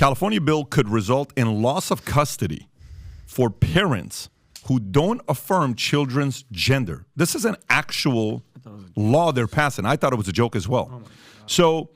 California bill could result in loss of custody for parents who don't affirm children's gender. This is an actual law they're passing. I thought it was a joke as well. So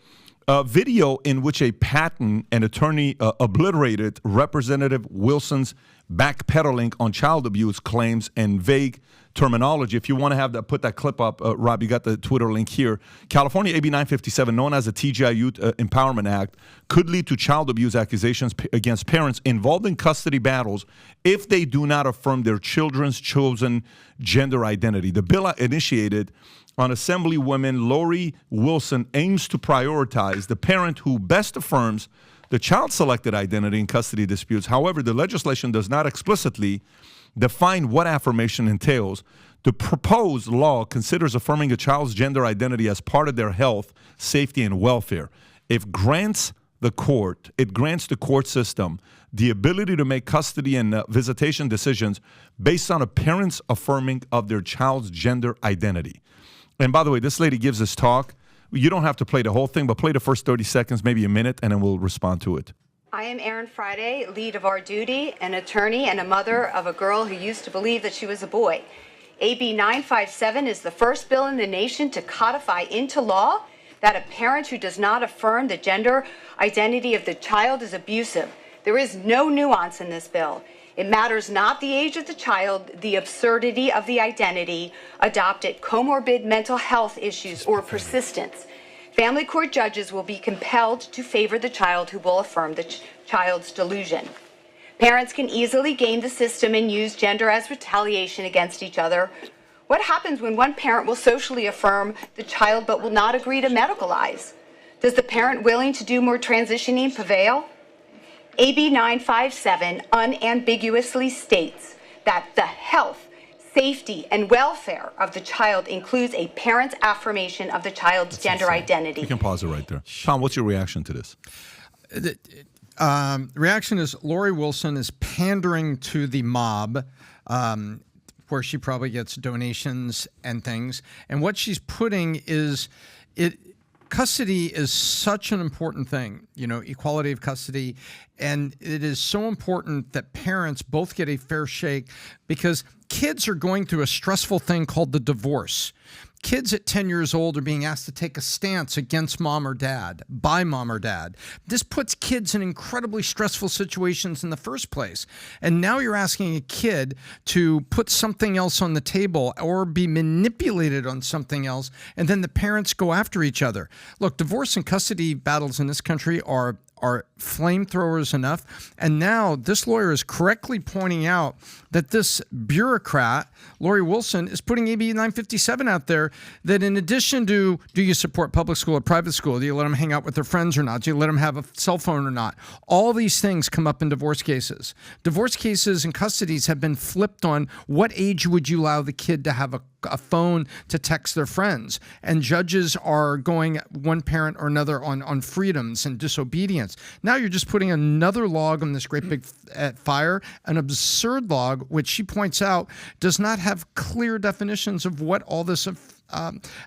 a video in which a patent and attorney obliterated Representative Wilson's backpedaling on child abuse claims and vague terminology. If you want to have that, put that clip up, Rob, you got the Twitter link here. California AB 957, known as the TGIU Empowerment Act, could lead to child abuse accusations against parents involved in custody battles if they do not affirm their children's chosen gender identity. The bill initiated on Assemblywoman Lori Wilson aims to prioritize the parent who best affirms the child-selected identity in custody disputes. However, the legislation does not explicitly define what affirmation entails. The proposed law considers affirming a child's gender identity as part of their health, safety, and welfare. It grants the court system the ability to make custody and visitation decisions based on a parent's affirming of their child's gender identity. And by the way, this lady gives this talk. You don't have to play the whole thing, but play the first 30 seconds, maybe a minute, and then we'll respond to it. I am Erin Friday, lead of Our Duty, an attorney and a mother of a girl who used to believe that she was a boy. AB 957 is the first bill in the nation to codify into law that a parent who does not affirm the gender identity of the child is abusive. There is no nuance in this bill. It matters not the age of the child, the absurdity of the identity, adopted, comorbid mental health issues, or persistence. Family court judges will be compelled to favor the child who will affirm the child's delusion. Parents can easily game the system and use gender as retaliation against each other. What happens when one parent will socially affirm the child but will not agree to medicalize? Does the parent willing to do more transitioning prevail? AB 957 unambiguously states that the health, safety, and welfare of the child includes a parent's affirmation of the child's gender identity. You can pause it right there. Tom, what's your reaction to this? The reaction is Lori Wilson is pandering to the mob, where she probably gets donations and things. And what she's putting is custody is such an important thing, equality of custody. And it is so important that parents both get a fair shake, because kids are going through a stressful thing called the divorce. Kids at 10 years old are being asked to take a stance against mom or dad, by mom or dad. This puts kids in incredibly stressful situations in the first place. And now you're asking a kid to put something else on the table or be manipulated on something else, and then the parents go after each other. Look, divorce and custody battles in this country are flamethrowers enough. And now this lawyer is correctly pointing out that this bureaucrat, Lori Wilson, is putting AB 957 out there, that in addition to, do you support public school or private school? Do you let them hang out with their friends or not? Do you let them have a cell phone or not? All these things come up in divorce cases. Divorce cases and custodies have been flipped on what age would you allow the kid to have a phone to text their friends. And judges are going one parent or another on freedoms and disobedience. Now you're just putting another log on this great big fire, an absurd log, which she points out does not have clear definitions of what all this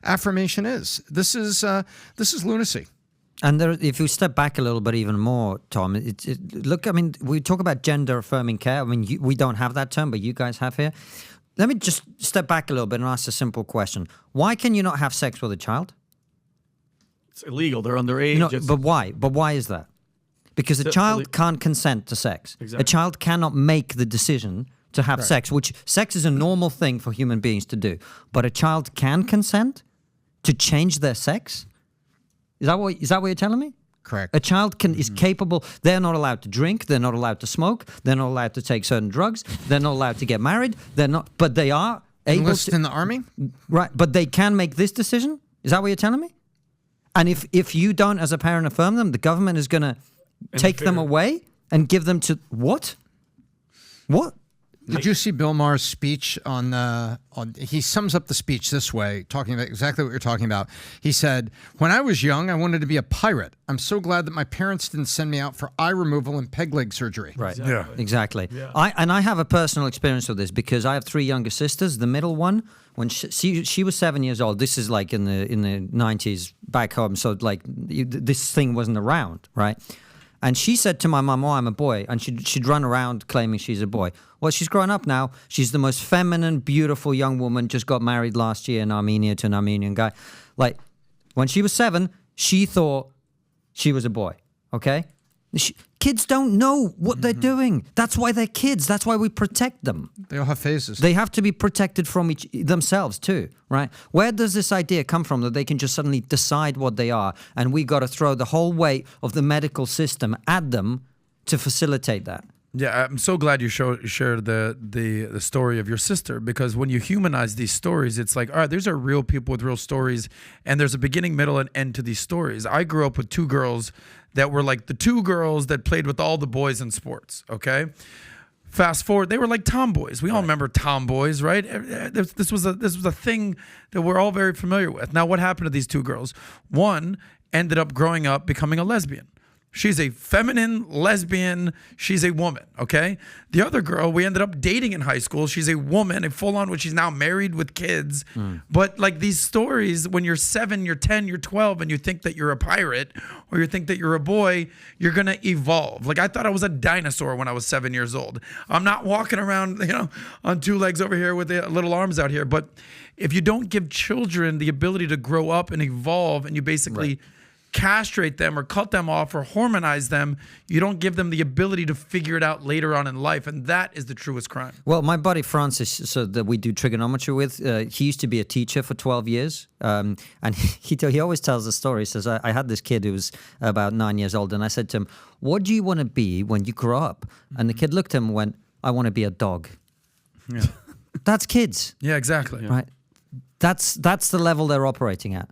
affirmation is. This is lunacy. And if you step back a little bit even more, Tom, look, I mean, we talk about gender affirming care. I mean, we don't have that term, but you guys have here. Let me just step back a little bit and ask a simple question. Why can you not have sex with a child? It's illegal. They're underage. But why? But why is that? Because a child can't consent to sex. Exactly. A child cannot make the decision to have sex, which sex is a normal thing for human beings to do. But a child can consent to change their sex? Is that what you're telling me? Correct. A child is capable. They're not allowed to drink. They're not allowed to smoke. They're not allowed to take certain drugs. They're not allowed to get married. They're not. But they are able enlist in the army. Right. But they can make this decision. Is that what you're telling me? And if you don't, as a parent, affirm them, the government is going to take them away and give them to what? What? Did you see Bill Maher's speech he sums up the speech this way, talking about exactly what you're talking about. He said, "When I was young, I wanted to be a pirate. I'm so glad that my parents didn't send me out for eye removal and peg leg surgery." Right. Yeah. Exactly. Yeah. I have a personal experience with this because I have 3 younger sisters. The middle one, when she was 7 years old, this is like in the 90s back home, so like this thing wasn't around, right? And she said to my mum, "Oh, I'm a boy," and she'd run around claiming she's a boy. Well, she's grown up now. She's the most feminine, beautiful young woman. Just got married last year in Armenia to an Armenian guy. Like, when she was 7, she thought she was a boy. Okay. Kids don't know what they're doing. That's why they're kids. That's why we protect them. They all have phases. They have to be protected from themselves too, right? Where does this idea come from that they can just suddenly decide what they are, and we got to throw the whole weight of the medical system at them to facilitate that? Yeah, I'm so glad you shared the story of your sister, because when you humanize these stories, it's like, all right, these are real people with real stories, and there's a beginning, middle, and end to these stories. I grew up with 2 girls that were like the 2 girls that played with all the boys in sports, okay? Fast forward, they were like tomboys. We all remember tomboys, right? This was a thing that we're all very familiar with. Now, what happened to these 2 girls? One ended up growing up becoming a lesbian. She's a feminine lesbian. She's a woman, okay? The other girl, we ended up dating in high school. She's a woman, a full-on, which she's now married with kids. But like these stories, when you're 7, you're 10, you're 12, and you think that you're a pirate or you think that you're a boy, you're going to evolve. Like, I thought I was a dinosaur when I was 7 years old. I'm not walking around, on 2 legs over here with the little arms out here. But if you don't give children the ability to grow up and evolve, and you basically castrate them or cut them off or hormonize them, you don't give them the ability to figure it out later on in life, and that is the truest crime. Well, my buddy Francis, so that we do trigonometry with, he used to be a teacher for 12 years, and he always tells the story. He says, I had this kid who was about 9 years old, and I said to him, "What do you want to be when you grow up?" And the kid looked at him and went, "I want to be a dog." Yeah. That's kids. Yeah, exactly. Right? That's the level they're operating at,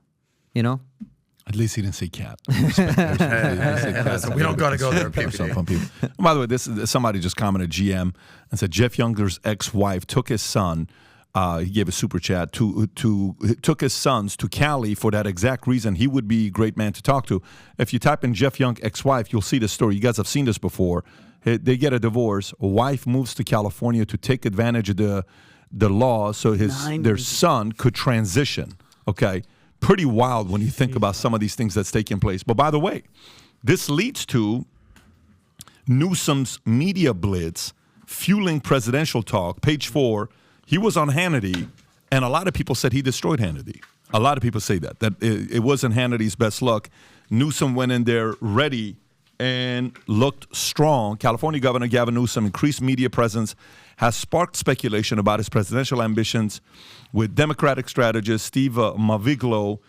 At least he didn't say cat. Listen, we don't got to go there, PBD. By the way, this is somebody just commented GM and said Jeff Younger's ex-wife took his son. He gave a super chat took his sons to Cali for that exact reason. He would be a great man to talk to. If you type in Jeff Young ex-wife, you'll see the story. You guys have seen this before. They get a divorce. A wife moves to California to take advantage of the law so their son could transition. Okay. Pretty wild when you think about some of these things that's taking place. But by the way, this leads to Newsom's media blitz fueling presidential talk. Page 4, he was on Hannity, and a lot of people said he destroyed Hannity. A lot of people say that it wasn't Hannity's best luck. Newsom went in there ready and looked strong. California Governor Gavin Newsom increased media presence has sparked speculation about his presidential ambitions, with Democratic strategist Steve Maviglo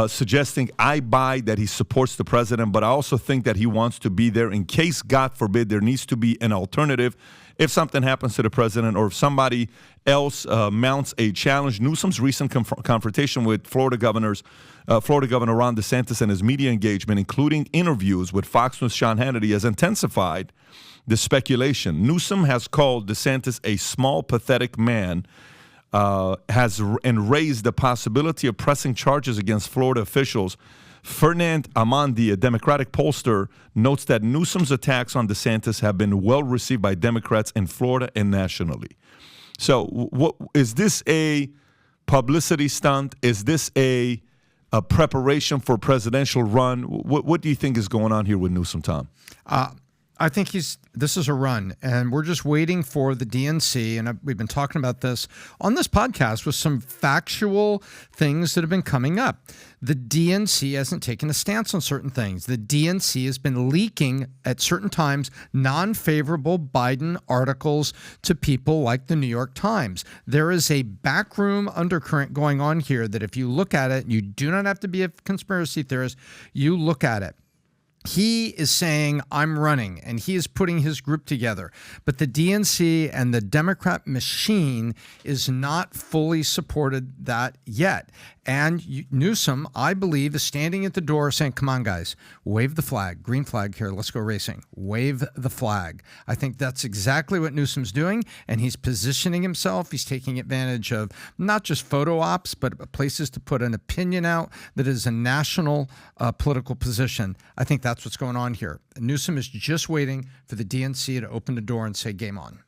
suggesting, "I buy that he supports the president, but I also think that he wants to be there in case, God forbid, there needs to be an alternative if something happens to the president or if somebody else mounts a challenge." Newsom's recent confrontation with Florida Governor Ron DeSantis and his media engagement, including interviews with Fox News' Sean Hannity, has intensified the speculation. Newsom has called DeSantis a small, pathetic man, and raised the possibility of pressing charges against Florida officials. Fernand Amandi, a Democratic pollster, notes that Newsom's attacks on DeSantis have been well received by Democrats in Florida and nationally. So, what is this a publicity stunt? Is this a preparation for a presidential run? What do you think is going on here with Newsom, Tom? I think this is a run, and we're just waiting for the DNC, and we've been talking about this on this podcast with some factual things that have been coming up. The DNC hasn't taken a stance on certain things. The DNC has been leaking at certain times non-favorable Biden articles to people like the New York Times. There is a backroom undercurrent going on here that if you look at it, you do not have to be a conspiracy theorist, you look at it. He is saying, "I'm running," and he is putting his group together. But the DNC and the Democrat machine is not fully supported that yet. And Newsom, I believe, is standing at the door saying, "Come on, guys, wave the flag, green flag here, let's go racing. Wave the flag." I think that's exactly what Newsom's doing, and he's positioning himself. He's taking advantage of not just photo ops, but places to put an opinion out that is a national political position. I think that's what's going on here. Newsom is just waiting for the DNC to open the door and say, "Game on."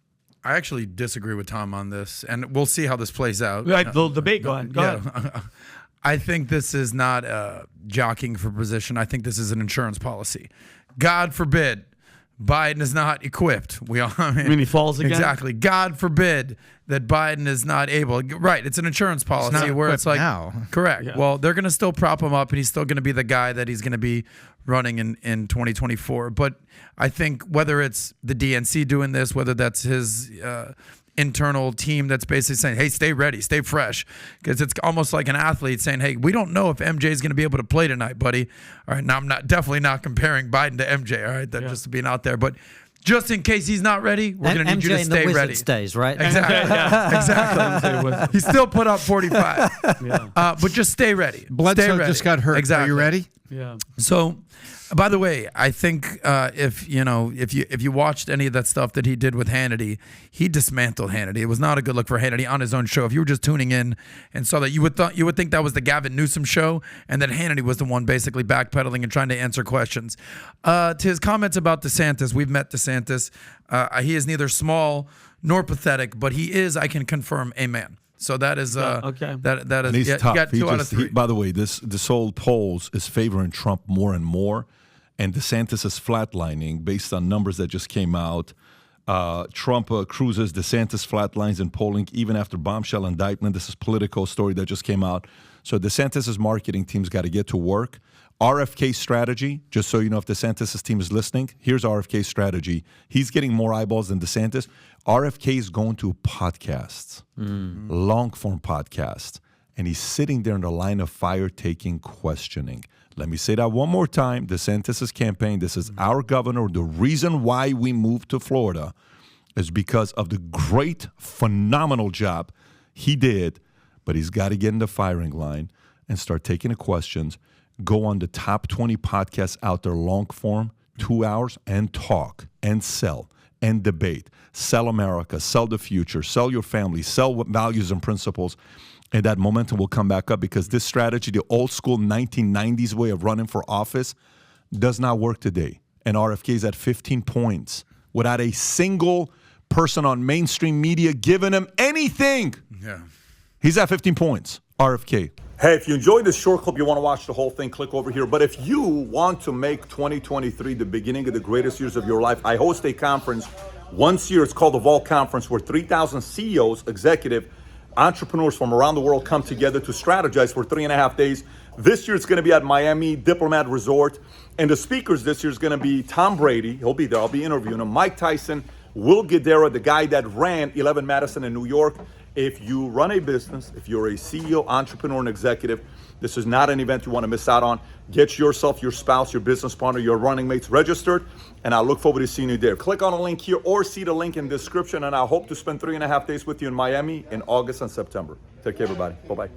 I actually disagree with Tom on this, and we'll see how this plays out. Right, the debate, go ahead. I think this is not jockeying for position. I think this is an insurance policy. God forbid Biden is not equipped. I mean he falls again? Exactly. God forbid that Biden is not able. Right. It's an insurance policy where it's like, now. correct. Yeah. Well, they're going to still prop him up, and he's still going to be the guy that he's going to be running in 2024. But I think whether it's the DNC doing this, whether that's his internal team that's basically saying, hey, stay ready, stay fresh, because it's almost like an athlete saying, hey, we don't know if MJ is going to be able to play tonight, buddy. All right, now I'm definitely not comparing Biden to MJ, all right, just being out there, but just in case he's not ready, we're going to need you to stay ready. Days, right? Exactly. Exactly. He still put up 45. But just stay ready. Bledsoe just got hurt. Exactly. Are you ready? Yeah. So, by the way, I think if you watched any of that stuff that he did with Hannity, he dismantled Hannity. It was not a good look for Hannity on his own show. If you were just tuning in and saw that, you would think that was the Gavin Newsom show, and that Hannity was the one basically backpedaling and trying to answer questions. To his comments about DeSantis, we've met DeSantis. He is neither small nor pathetic, but he is, I can confirm, a man. So that is okay. That is And he's tough. You got 2 out of 3. By the way, this old polls is favoring Trump more and more, and DeSantis is flatlining based on numbers that just came out. Trump cruises, DeSantis flatlines in polling even after bombshell indictment. This is Politico story that just came out. So DeSantis' marketing team's got to get to work. RFK strategy, just so you know if DeSantis' team is listening, here's RFK's strategy. He's getting more eyeballs than DeSantis. RFK is going to podcasts, long-form podcasts, and he's sitting there in the line of fire taking questioning. Let me say that one more time. DeSantis' campaign, this is our governor. The reason why we moved to Florida is because of the great, phenomenal job he did, but he's got to get in the firing line and start taking the questions. Go on the top 20 podcasts out there, long form, 2 hours, and talk and sell and debate. Sell America, sell the future, sell your family, sell what values and principles, and that momentum will come back up, because this strategy, the old school 1990s way of running for office, does not work today. And RFK is at 15 points without a single person on mainstream media giving him anything. Yeah. He's at 15 points, RFK. Hey, if you enjoyed this short clip, you want to watch the whole thing, click over here. But if you want to make 2023 the beginning of the greatest years of your life, I host a conference once a year. It's called the Vault Conference, where 3,000 CEOs, executive, entrepreneurs from around the world come together to strategize for 3.5 days. This year it's going to be at Miami Diplomat Resort. And the speakers this year is going to be Tom Brady. He'll be there. I'll be interviewing him. Mike Tyson, Will Guidara, the guy that ran 11 Madison in New York. If you run a business, if you're a CEO, entrepreneur, and executive, this is not an event you want to miss out on. Get yourself, your spouse, your business partner, your running mates registered, and I look forward to seeing you there. Click on the link here or see the link in the description, and I hope to spend 3.5 days with you in Miami in August and September. Take care, everybody. Bye-bye.